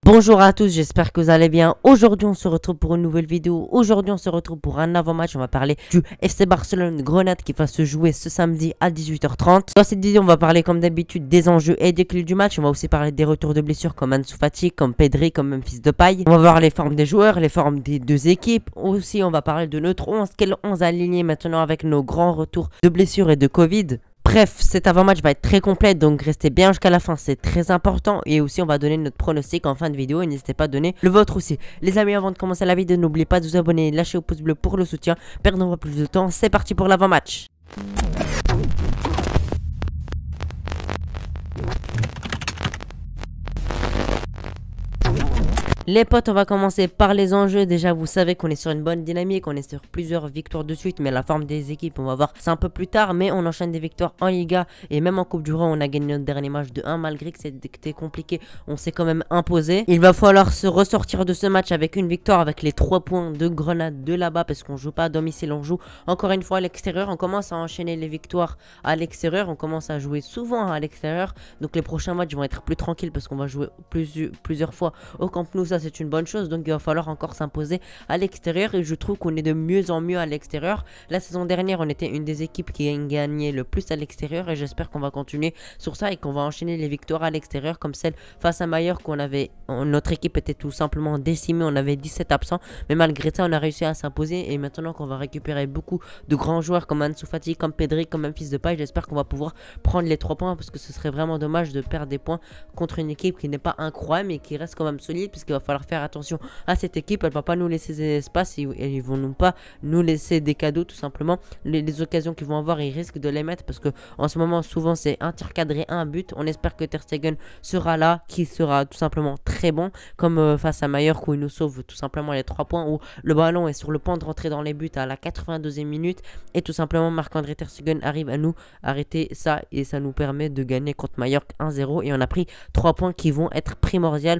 Bonjour à tous, j'espère que vous allez bien. Aujourd'hui on se retrouve pour une nouvelle vidéo. Aujourd'hui on se retrouve pour un avant-match. On va parler du FC Barcelone Grenade qui va se jouer ce samedi à 18h30. Dans cette vidéo on va parler comme d'habitude des enjeux et des clés du match. On va aussi parler des retours de blessures comme Ansu Fati, comme Pedri, comme Memphis Depay. On va voir les formes des joueurs, les formes des deux équipes. Aussi on va parler de notre 11, quel 11 aligné maintenant avec nos grands retours de blessures et de Covid. Bref, cet avant-match va être très complet, donc restez bien jusqu'à la fin, c'est très important. Et aussi, on va donner notre pronostic en fin de vidéo et n'hésitez pas à donner le vôtre aussi. Les amis, avant de commencer la vidéo, n'oubliez pas de vous abonner, lâcher au pouce bleu pour le soutien. Perdons pas plus de temps, c'est parti pour l'avant-match. Les potes, on va commencer par les enjeux. Déjà, vous savez qu'on est sur une bonne dynamique, on est sur plusieurs victoires de suite, mais la forme des équipes, on va voir, c'est un peu plus tard, mais on enchaîne des victoires en Liga et même en Coupe du Roi, on a gagné notre dernier match de 1 malgré que c'était compliqué, on s'est quand même imposé. Il va falloir se ressortir de ce match avec une victoire, avec les 3 points de Grenade de là-bas, parce qu'on joue pas à domicile, on joue encore une fois à l'extérieur. On commence à enchaîner les victoires à l'extérieur, on commence à jouer souvent à l'extérieur, donc les prochains matchs vont être plus tranquilles parce qu'on va jouer plusieurs fois au Camp Nou. Ça c'est une bonne chose, donc il va falloir encore s'imposer à l'extérieur et je trouve qu'on est de mieux en mieux à l'extérieur. La saison dernière on était une des équipes qui a gagné le plus à l'extérieur et j'espère qu'on va continuer sur ça et qu'on va enchaîner les victoires à l'extérieur comme celle face à Mallorca. Notre équipe était tout simplement décimée, on avait 17 absents, mais malgré ça on a réussi à s'imposer et maintenant qu'on va récupérer beaucoup de grands joueurs comme Ansu Fati, comme Pedri, comme Memphis Depay, j'espère qu'on va pouvoir prendre les 3 points parce que ce serait vraiment dommage de perdre des points contre une équipe qui n'est pas incroyable mais qui reste quand même solide, puisqu'il va falloir faire attention à cette équipe. Elle va pas nous laisser des espaces et ils vont pas nous laisser des cadeaux tout simplement. Les occasions qu'ils vont avoir, ils risquent de les mettre parce que en ce moment souvent c'est un tir cadré, un but. On espère que Ter Stegen sera là, qui sera tout simplement très bon comme face à Mallorca où il nous sauve tout simplement les 3 points, où le ballon est sur le point de rentrer dans les buts à la 82e minute et tout simplement Marc-André Ter Stegen arrive à nous arrêter ça et ça nous permet de gagner contre Mallorca 1-0 et on a pris 3 points qui vont être primordiaux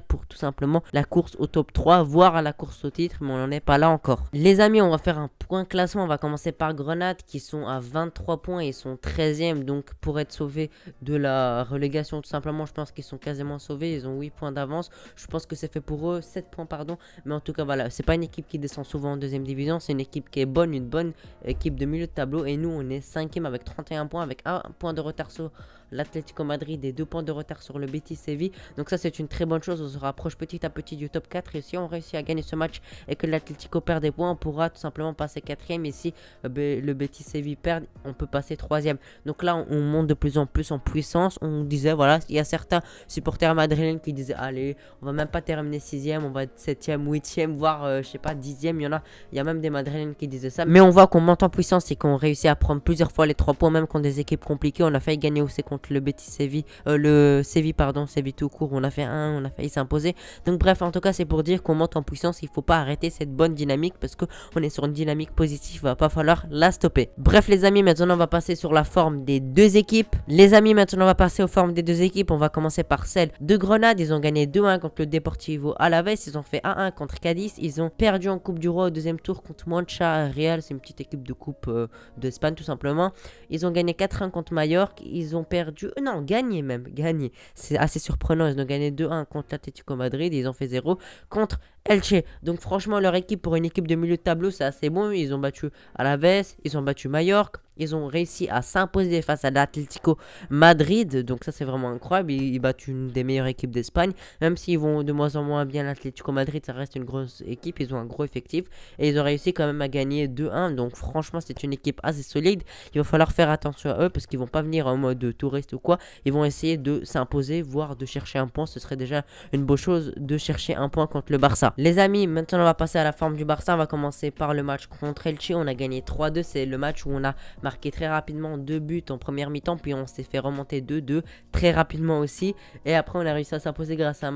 pour tout simplement la course au top 3, voire à la course au titre, mais on n'en est pas là encore. Les amis, on va faire un point classement. On va commencer par Grenade qui sont à 23 points et ils sont 13e, donc pour être sauvés de la relégation tout simplement, je pense qu'ils sont quasiment sauvés. Ils ont 8 points d'avance, je pense que c'est fait pour eux, 7 points pardon, mais en tout cas voilà, c'est pas une équipe qui descend souvent en deuxième division, c'est une équipe qui est bonne, une bonne équipe de milieu de tableau et nous on est 5e avec 31 points, avec 1 point de retard sur l'Atlético Madrid et 2 points de retard sur le Betis Séville, donc ça c'est une très bonne chose. On se rapproche petit à petit du top 4 et si on réussit à gagner ce match et que l'Atlético perd des points, on pourra tout simplement passer 4e et si le Betis Séville perd, on peut passer 3e. Donc là on monte de plus en plus en puissance. On disait voilà, il y a certains supporters madrilènes qui disaient allez, on va même pas terminer 6e, on va être 7e, 8e, voire je sais pas 10e. Il y a même des madrilènes qui disaient ça, mais on voit qu'on monte en puissance et qu'on réussit à prendre plusieurs fois les 3 points même contre des équipes compliquées. On a failli gagner aussi contre le Betis Séville, le Séville pardon, Séville tout court, on a fait on a failli s'imposer. Donc bref, en tout cas c'est pour dire qu'on monte en puissance, il faut pas arrêter cette bonne dynamique parce que on est sur une dynamique positive, il va pas falloir la stopper. Bref les amis, maintenant on va passer sur la forme des deux équipes. Les amis, maintenant on va passer aux formes des deux équipes. On va commencer par celle de Grenade. Ils ont gagné 2-1 contre le Deportivo Alavés, ils ont fait 1-1 contre Cadiz, ils ont perdu en Coupe du Roi au deuxième tour contre Mancha Real, c'est une petite équipe de coupe d'Espagne tout simplement. Ils ont gagné 4-1 contre Mallorca, ils ont perdu, non gagné même, gagné, c'est assez surprenant, ils ont gagné 2-1 contre l'Atlético Madrid et ils ont fait 0 contre Elche. Donc franchement leur équipe pour une équipe de milieu de tableau c'est assez bon. Ils ont battu Alavés, ils ont battu Mallorca, ils ont réussi à s'imposer face à l'Atlético Madrid, donc ça c'est vraiment incroyable. Ils battent une des meilleures équipes d'Espagne, même s'ils vont de moins en moins bien. L'Atlético Madrid ça reste une grosse équipe, ils ont un gros effectif et ils ont réussi quand même à gagner 2-1, donc franchement c'est une équipe assez solide. Il va falloir faire attention à eux parce qu'ils vont pas venir en mode touriste ou quoi, ils vont essayer de s'imposer, voire de chercher un point. Ce serait déjà une bonne chose de chercher un point contre le Barça. Les amis, maintenant on va passer à la forme du Barça. On va commencer par le match contre Elche. On a gagné 3-2, c'est le match où on a marqué très rapidement 2 buts en première mi-temps, puis on s'est fait remonter 2-2 très rapidement aussi, et après on a réussi à s'imposer grâce à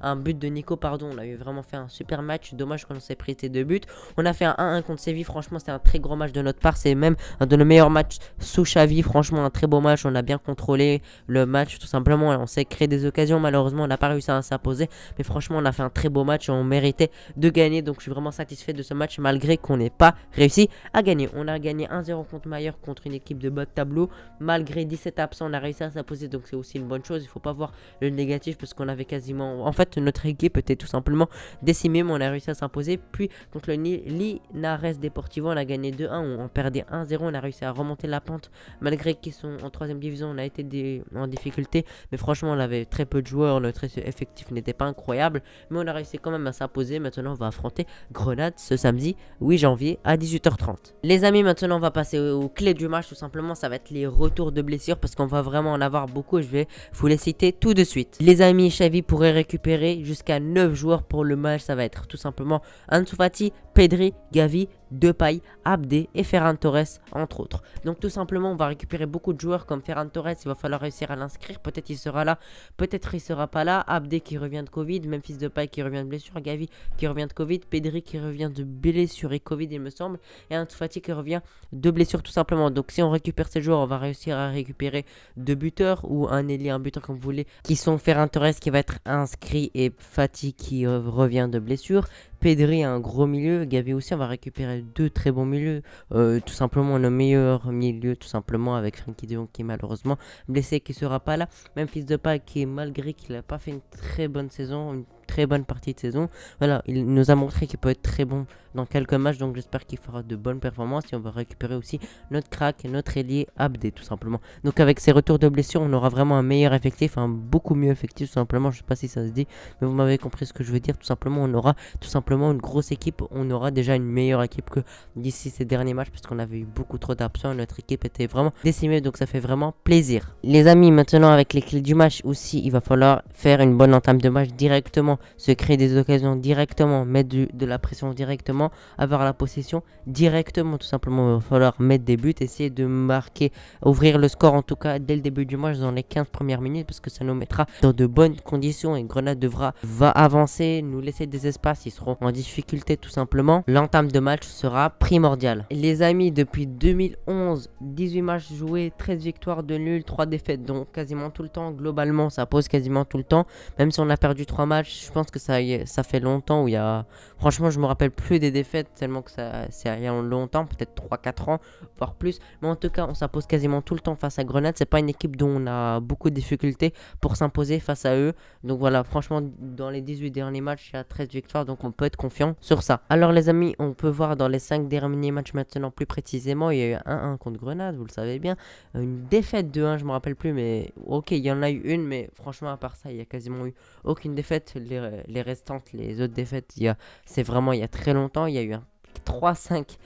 un but de Nico pardon. On avait vraiment fait un super match, dommage qu'on s'est pris ces 2 buts. On a fait un 1-1 contre Séville, franchement c'était un très gros match de notre part, c'est même un de nos meilleurs matchs sous Xavi, franchement un très beau match. On a bien contrôlé le match tout simplement, on s'est créé des occasions, malheureusement on n'a pas réussi à s'imposer, mais franchement on a fait un très beau match et on méritait de gagner, donc je suis vraiment satisfait de ce match malgré qu'on n'ait pas réussi à gagner. On a gagné 1-0 contre Mallorca Mayer contre une équipe de bas de tableau. Malgré 17 absents, on a réussi à s'imposer, donc c'est aussi une bonne chose. Il faut pas voir le négatif parce qu'on avait quasiment... En fait, notre équipe était tout simplement décimée, mais on a réussi à s'imposer. Puis contre le Linares Deportivo, on a gagné 2-1, on perdait 1-0, on a réussi à remonter la pente. Malgré qu'ils sont en 3ème division, on a été en difficulté, mais franchement, on avait très peu de joueurs, notre effectif n'était pas incroyable, mais on a réussi quand même à s'imposer. Maintenant, on va affronter Grenade ce samedi 8 janvier à 18h30. Les amis, maintenant, on va passer aux clés du match, tout simplement. Ça va être les retours de blessures parce qu'on va vraiment en avoir beaucoup et je vais vous les citer tout de suite. Les amis, Xavi pourrait récupérer jusqu'à 9 joueurs pour le match. Ça va être tout simplement Ansu Fati, Pedri, Gavi, Depay, Abdé et Ferran Torres entre autres. Donc tout simplement on va récupérer beaucoup de joueurs comme Ferran Torres, il va falloir réussir à l'inscrire, peut-être il sera là, peut-être il sera pas là. Abdé qui revient de Covid, Memphis Depay qui revient de blessure, Gavi qui revient de Covid, Pedri qui revient de blessure et Covid il me semble, et Ansu Fati qui revient de blessure tout simplement. Donc si on récupère ces joueurs, on va réussir à récupérer 2 buteurs ou un ailier, un buteur comme vous voulez, qui sont Ferran Torres qui va être inscrit et Fati qui revient de blessure. Pedri un gros milieu, Gavi aussi, on va récupérer 2 très bons milieux, tout simplement nos meilleurs milieux, tout simplement avec Frenkie de Jong qui est malheureusement blessé, qui sera pas là, Memphis Depay qui malgré qu'il n'a pas fait une très bonne saison, une très bonne partie de saison, voilà, il nous a montré qu'il peut être très bon dans quelques matchs, donc j'espère qu'il fera de bonnes performances et on va récupérer aussi notre crack, notre ailier Abdé tout simplement. Donc avec ces retours de blessure, on aura vraiment un meilleur effectif, un beaucoup mieux effectif tout simplement, je sais pas si ça se dit, mais vous m'avez compris ce que je veux dire, tout simplement on aura tout simplement une grosse équipe, on aura déjà une meilleure équipe que d'ici ces derniers matchs parce qu'on avait eu beaucoup trop d'absents, notre équipe était vraiment décimée, donc ça fait vraiment plaisir. Les amis, maintenant avec les clés du match aussi, il va falloir faire une bonne entame de match directement, se créer des occasions directement, mettre de la pression directement, avoir la possession directement, tout simplement. Il va falloir mettre des buts, essayer de marquer, ouvrir le score en tout cas dès le début du match dans les 15 premières minutes parce que ça nous mettra dans de bonnes conditions et Grenade va avancer, nous laisser des espaces, ils seront en difficulté tout simplement. L'entame de match sera primordiale. Les amis, depuis 2011, 18 matchs joués, 13 victoires, 2 nuls, 3 défaites, donc quasiment tout le temps. Globalement, ça pose quasiment tout le temps. Même si on a perdu 3 matchs, je pense que ça fait longtemps où il y a... Franchement, je me rappelle plus des défaites tellement que c'est il y a longtemps, peut-être 3-4 ans, voire plus. Mais en tout cas, on s'impose quasiment tout le temps face à Grenade. C'est pas une équipe dont on a beaucoup de difficultés pour s'imposer face à eux. Donc voilà, franchement, dans les 18 derniers matchs, il y a 13 victoires, donc on peut être confiant sur ça. Alors les amis, on peut voir dans les 5 derniers matchs maintenant plus précisément, il y a eu 1-1 contre Grenade, vous le savez bien. Une défaite de 1, je me rappelle plus, mais ok, il y en a eu une, mais franchement, à part ça, il y a quasiment eu aucune défaite. Les restantes, les autres défaites, c'est vraiment il y a très longtemps, il y a eu un 3-5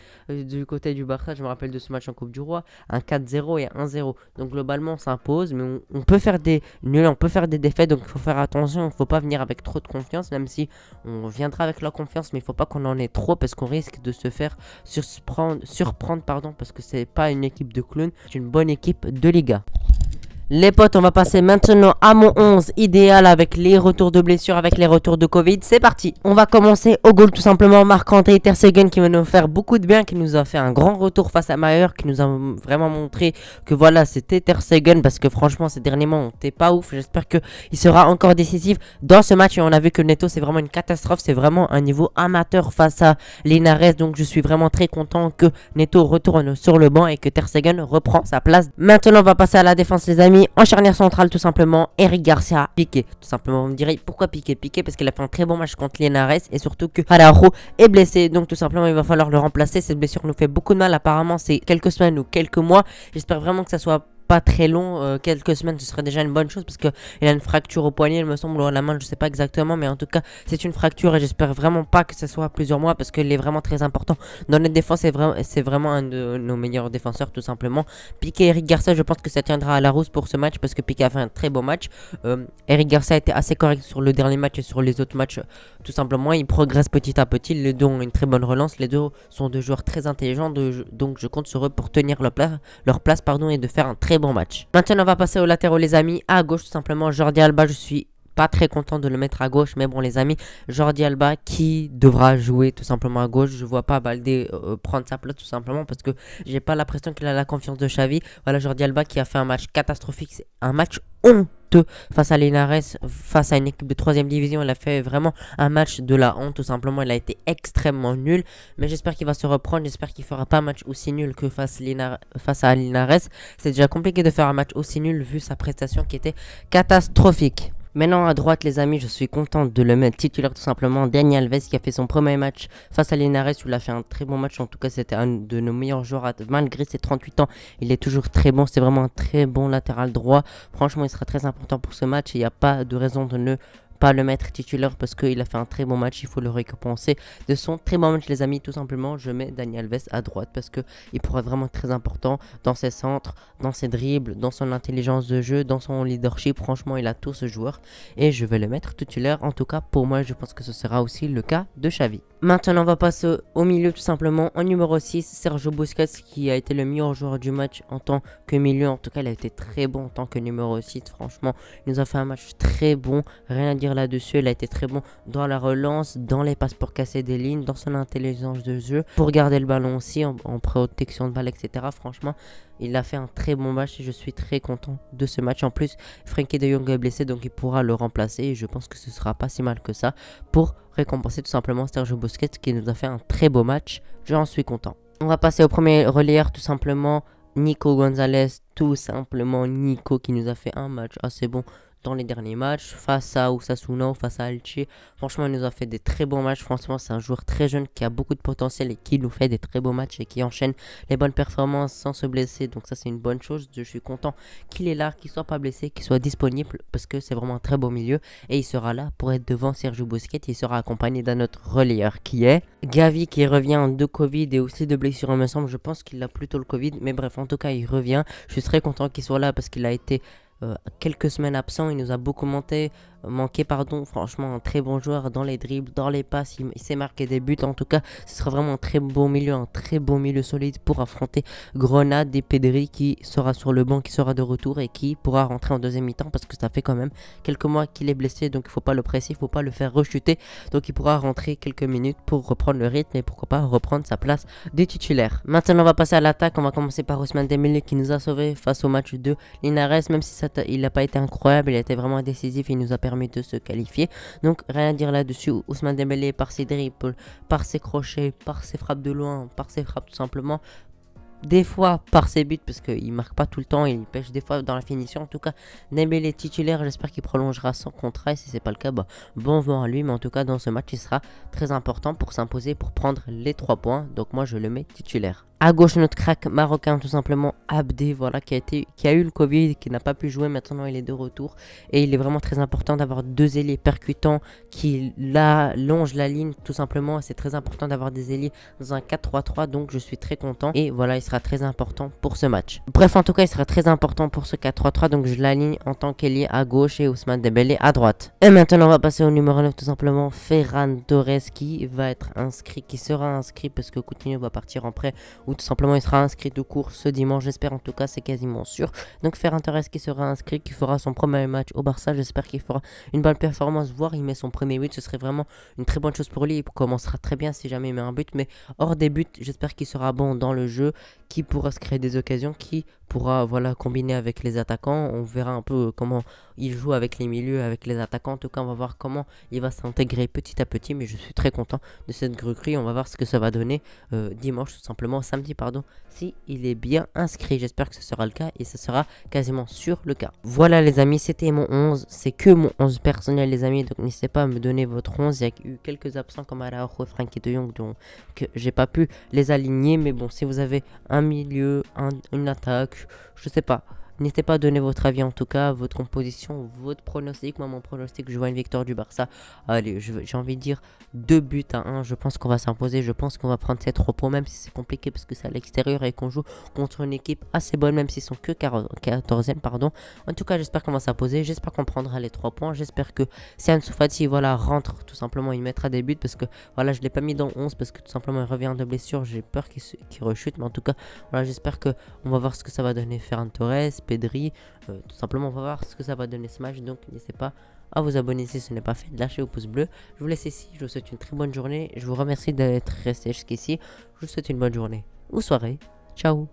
du côté du Barça, je me rappelle de ce match en Coupe du Roi, un 4-0 et un 1-0. Donc globalement on s'impose, mais on peut faire des nuls, on peut faire des défaites, donc il faut faire attention, il ne faut pas venir avec trop de confiance, même si on viendra avec la confiance, mais il ne faut pas qu'on en ait trop parce qu'on risque de se faire surprendre pardon, parce que c'est pas une équipe de clowns, c'est une bonne équipe de Liga. Les potes, on va passer maintenant à mon 11 idéal avec les retours de blessures, avec les retours de Covid. C'est parti. On va commencer au goal tout simplement. Marc-André ter Stegen qui va nous faire beaucoup de bien, qui nous a fait un grand retour face à Mayer, qui nous a vraiment montré que voilà, c'était ter Stegen parce que franchement ces derniers mois on n'était pas ouf. J'espère qu'il sera encore décisif dans ce match et on a vu que Neto c'est vraiment une catastrophe. C'est vraiment un niveau amateur face à Linares. Donc je suis vraiment très content que Neto retourne sur le banc et que ter Stegen reprend sa place. Maintenant on va passer à la défense les amis. En charnière centrale tout simplement, Eric Garcia, Piqué. Tout simplement, vous me direz pourquoi Piqué parce qu'il a fait un très bon match contre Linares et surtout que Araujo est blessé. Donc tout simplement il va falloir le remplacer. Cette blessure nous fait beaucoup de mal, apparemment c'est quelques semaines ou quelques mois. J'espère vraiment que ça soit pas très long, quelques semaines ce serait déjà une bonne chose parce que il a une fracture au poignet il me semble, ou à la main, je sais pas exactement, mais en tout cas c'est une fracture et j'espère vraiment pas que ce soit plusieurs mois parce qu'il est vraiment très important dans notre défense. C'est vraiment un de nos meilleurs défenseurs tout simplement. Piqué et Eric Garcia, je pense que ça tiendra à la rousse pour ce match parce que Piqué a fait un très beau match. Eric Garcia a été assez correct sur le dernier match et sur les autres matchs tout simplement, il progresse petit à petit, les deux ont une très bonne relance, les deux sont deux joueurs très intelligents, donc je compte sur eux pour tenir leur place et de faire un très bon match. Maintenant on va passer aux latéraux les amis. À gauche tout simplement Jordi Alba, je suis pas très content de le mettre à gauche, mais bon les amis, Jordi Alba qui devra jouer tout simplement à gauche. Je vois pas Baldé prendre sa place tout simplement parce que j'ai pas l'impression qu'il a la confiance de Xavi. Voilà Jordi Alba qui a fait un match catastrophique, c'est un match honteux face à Linares, face à une équipe de 3ème division. Il a fait vraiment un match de la honte tout simplement. Il a été extrêmement nul, mais j'espère qu'il va se reprendre. J'espère qu'il fera pas un match aussi nul que face à Linares. C'est déjà compliqué de faire un match aussi nul vu sa prestation qui était catastrophique. Maintenant à droite les amis, je suis content de le mettre titulaire tout simplement. Dani Alves qui a fait son premier match face à Linares où il a fait un très bon match. En tout cas c'était un de nos meilleurs joueurs malgré ses 38 ans. Il est toujours très bon, c'est vraiment un très bon latéral droit. Franchement il sera très important pour ce match. Il n'y a pas de raison de ne pas le mettre titulaire parce qu'il a fait un très bon match. Il faut le récompenser de son très bon match les amis. Tout simplement je mets Dani Alves à droite parce qu'il pourra être vraiment très important dans ses centres, dans ses dribbles, dans son intelligence de jeu, dans son leadership. Franchement il a tout ce joueur et je vais le mettre titulaire. En tout cas pour moi je pense que ce sera aussi le cas de Xavi. Maintenant on va passer au milieu tout simplement. En numéro 6 Sergio Busquets qui a été le meilleur joueur du match en tant que milieu. En tout cas il a été très bon en tant que numéro 6. Franchement il nous a fait un match très bon, rien à dire là-dessus. Il a été très bon dans la relance, dans les passes pour casser des lignes, dans son intelligence de jeu, pour garder le ballon aussi en protection de balle, etc. Franchement, il a fait un très bon match et je suis très content de ce match. En plus, Frenkie de Jong est blessé, donc il pourra le remplacer et je pense que ce sera pas si mal que ça pour récompenser tout simplement Sergio Busquets qui nous a fait un très beau match. J'en suis content. On va passer au premier relayeur tout simplement. Nico Gonzalez, tout simplement Nico qui nous a fait un match assez bon dans les derniers matchs face à Osasuna, face à Elche. Franchement il nous a fait des très bons matchs. Franchement c'est un joueur très jeune qui a beaucoup de potentiel et qui nous fait des très beaux matchs et qui enchaîne les bonnes performances sans se blesser. Donc ça c'est une bonne chose. Je suis content qu'il est là, qu'il soit pas blessé, qu'il soit disponible parce que c'est vraiment un très beau milieu et il sera là pour être devant Sergio Busquets. Il sera accompagné d'un autre relayeur qui est Gavi qui revient de Covid et aussi de blessure il me semble. Je pense qu'il a plutôt le Covid mais bref en tout cas il revient. Je suis très content qu'il soit là parce qu'il a été quelques semaines absent. Il nous a beaucoup manqué pardon. Franchement un très bon joueur dans les dribbles, dans les passes, il sait marquer des buts. En tout cas ce sera vraiment un très bon milieu solide pour affronter Grenade et Pedri qui sera sur le banc, qui sera de retour et qui pourra rentrer en deuxième mi-temps parce que ça fait quand même quelques mois qu'il est blessé, donc il faut pas le presser, il faut pas le faire rechuter, donc il pourra rentrer quelques minutes pour reprendre le rythme et pourquoi pas reprendre sa place de titulaire. Maintenant on va passer à l'attaque. On va commencer par Ousmane Dembélé qui nous a sauvé face au match de Linares. Même si il n'a pas été incroyable, il a été vraiment décisif et il nous a permis de se qualifier. Donc rien à dire là-dessus. Ousmane Dembélé par ses dribbles, par ses crochets, par ses frappes de loin, par ses frappes tout simplement, des fois par ses buts parce qu'il marque pas tout le temps, il pêche des fois dans la finition. En tout cas Dembélé titulaire, j'espère qu'il prolongera son contrat et si c'est pas le cas bon vent à lui. Mais en tout cas dans ce match il sera très important pour s'imposer, pour prendre les 3 points. Donc moi je le mets titulaire. À gauche notre crack marocain tout simplement Abdé, voilà, qui a eu le Covid, qui n'a pas pu jouer. Maintenant il est de retour et il est vraiment très important d'avoir 2 ailiers percutants qui longent la ligne tout simplement. C'est très important d'avoir des ailiers dans un 4-3-3, donc je suis très content et voilà il sera très important pour ce match. Bref en tout cas il sera très important pour ce 4-3-3, donc je l'aligne en tant qu'ailier à gauche et Ousmane Dembélé à droite. Et maintenant on va passer au numéro 9 tout simplement, Ferran Torres qui va être inscrit, qui sera inscrit parce que Coutinho va partir en prêt ou tout simplement il sera inscrit de court ce dimanche, j'espère, en tout cas c'est quasiment sûr. Donc Ferran Torres qui sera inscrit, qui fera son premier match au Barça, j'espère qu'il fera une bonne performance, voire il met son premier but, ce serait vraiment une très bonne chose pour lui. Il commencera très bien si jamais il met un but, mais hors des buts j'espère qu'il sera bon dans le jeu, qui pourra se créer des occasions, qui pourra voilà combiner avec les attaquants. On verra un peu comment il joue avec les milieux, avec les attaquants. En tout cas on va voir comment il va s'intégrer petit à petit, mais je suis très content de cette recrue. On va voir ce que ça va donner dimanche, tout simplement samedi pardon, si il est bien inscrit. J'espère que ce sera le cas et ce sera quasiment sûr le cas. Voilà les amis, c'était mon 11, c'est que mon 11 personnel les amis, donc n'hésitez pas à me donner votre 11. Il y a eu quelques absents comme Araujo et Frenkie de Jong, donc j'ai pas pu les aligner, mais bon si vous avez un milieu, une attaque, je sais pas, n'hésitez pas à donner votre avis, en tout cas, votre composition, votre pronostic. Moi, mon pronostic, je vois une victoire du Barça. Allez, j'ai envie de dire 2-1. Je pense qu'on va s'imposer. Je pense qu'on va prendre ces 3 points, même si c'est compliqué parce que c'est à l'extérieur et qu'on joue contre une équipe assez bonne, même s'ils sont que 14e, pardon. En tout cas, j'espère qu'on va s'imposer. J'espère qu'on prendra les 3 points. J'espère que si Ansu Fati, voilà, rentre, tout simplement, il mettra des buts parce que, voilà, je ne l'ai pas mis dans 11 parce que tout simplement, il revient de blessure. J'ai peur qu'il rechute, mais en tout cas, voilà, j'espère qu'on va voir ce que ça va donner. Ferran Torres, Pedri. Tout simplement, on va voir ce que ça va donner ce match. Donc n'hésitez pas à vous abonner si ce n'est pas fait, de lâcher au pouce bleu. Je vous laisse ici, je vous souhaite une très bonne journée. Je vous remercie d'être resté jusqu'ici. Je vous souhaite une bonne journée ou soirée. Ciao.